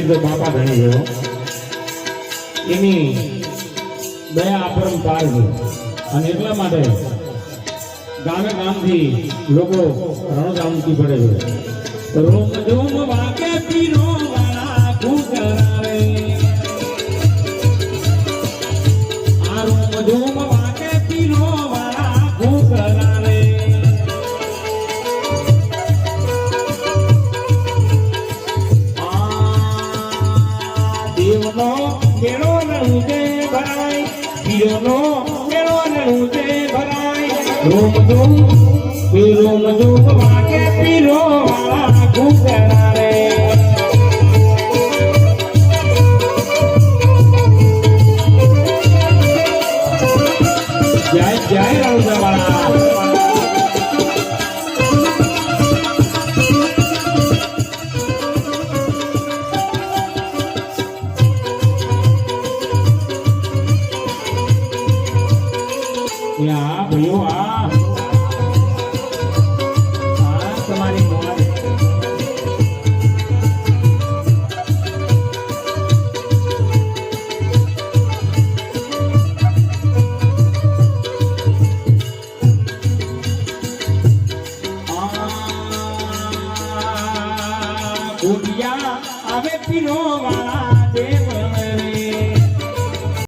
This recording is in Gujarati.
તો બાપા ધણી ગયો એની દયા અપરંપાર છે અને એટલા માટે ગામે ગામથી લોકો રણજામથી પડે છે રોમ ધૂમ વાકે પીરો વાળા કુકરાવે આ રોમ ધૂમ વાકે પીરો વાળા કુકરાવે દેવનો મેળો ને ઉજે ભરાય પીરોનો મેળો ને ઉજે ભરાય રોમ ધૂમ વાકે પીરો વાળા કુકરાવે જય જય રણજાવાળા ભાઈઓ આ તમારી આવે પીરો